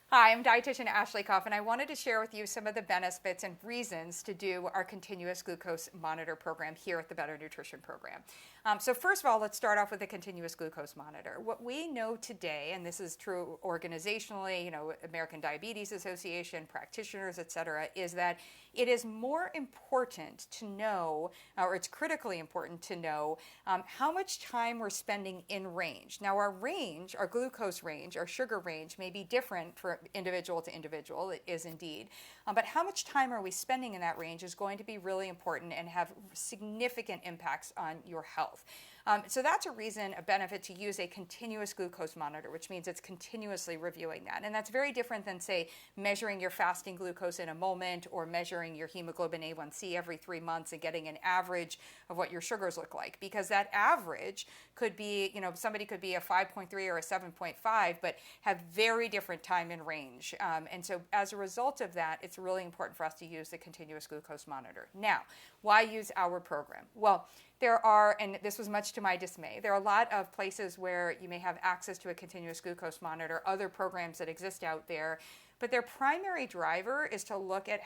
Hi, I'm dietitian Ashley Koff, and I wanted to share with you some of the benefits and reasons to do our continuous glucose monitor program here at the Better Nutrition Program. So first of all, let's start off with the continuous glucose monitor. What we know today, and this is true organizationally, American Diabetes Association, practitioners, et cetera, is that it is more important to know, or it's critically important to know, how much time we're spending in range. Now our range, our glucose range, our sugar range may be different for individual to individual. It is indeed. But how much time are we spending in that range is going to be really important and have significant impacts on your health. So that's a benefit to use a continuous glucose monitor, which means it's continuously reviewing that. And that's very different than, say, measuring your fasting glucose in a moment or measuring your hemoglobin A1C every 3 months and getting an average of what your sugars look like. Because that average could be, somebody could be a 5.3 or a 7.5, but have very different time in range. And so as a result of that, it's really important for us to use the continuous glucose monitor. Now, why use our program? Well, there are, and this was much to my dismay, there are a lot of places where you may have access to a continuous glucose monitor, other programs that exist out there, but their primary driver is to look at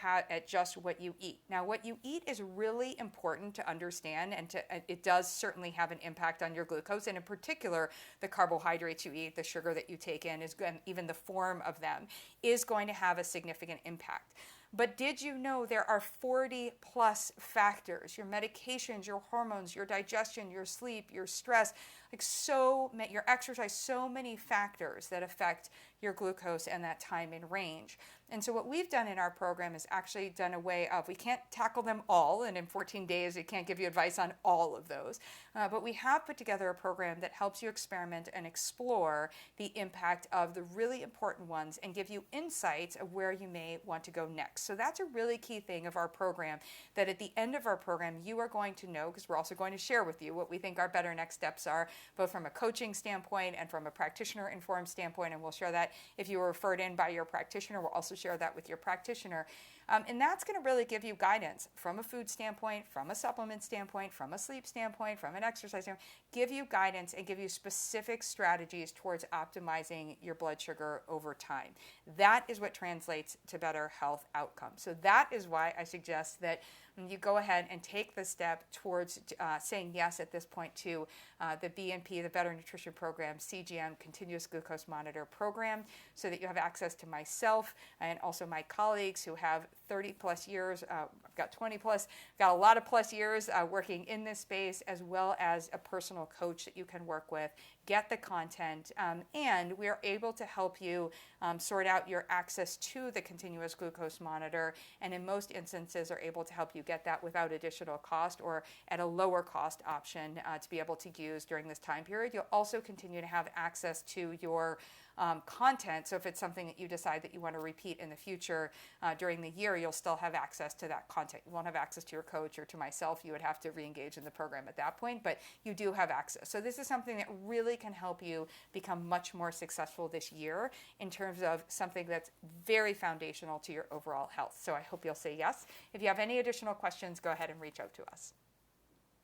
just what you eat. Now, what you eat is really important to understand, and it does certainly have an impact on your glucose, and in particular, the carbohydrates you eat, the sugar that you take in, even the form of them, is going to have a significant impact. But did you know there are 40 plus factors, your medications, your hormones, your digestion, your sleep, your stress, your exercise, so many factors that affect your glucose and that time in range. And so what we've done in our program is actually done a way of, we can't tackle them all, and in 14 days we can't give you advice on all of those, but we have put together a program that helps you experiment and explore the impact of the really important ones and give you insights of where you may want to go next. So that's a really key thing of our program, that at the end of our program you are going to know, because we're also going to share with you what we think our better next steps are, both from a coaching standpoint and from a practitioner-informed standpoint, and we'll share that if you were referred in by your practitioner. We'll also share that with your practitioner. And that's going to really give you guidance from a food standpoint, from a supplement standpoint, from a sleep standpoint, from an exercise standpoint, give you guidance and give you specific strategies towards optimizing your blood sugar over time. That is what translates to better health outcomes. So that is why I suggest that you go ahead and take the step towards saying yes at this point to the BNP, the Better Nutrition Program, CGM, Continuous Glucose Monitor Program, so that you have access to myself and also my colleagues who have 30 plus years, I've got 20 plus, got a lot of plus years working in this space, as well as a personal coach that you can work with, get the content, and we are able to help you sort out your access to the continuous glucose monitor, and in most instances are able to help you get that without additional cost or at a lower cost option to be able to use during this time period. You'll also continue to have access to your content, so if it's something that you decide that you want to repeat in the future during the year, you'll still have access to that content. You won't have access to your coach or to myself. You would have to re-engage in the program at that point, but you do have access. So this is something that really can help you become much more successful this year in terms of something that's very foundational to your overall health. So I hope you'll say yes. If you have any additional questions, go ahead and reach out to us.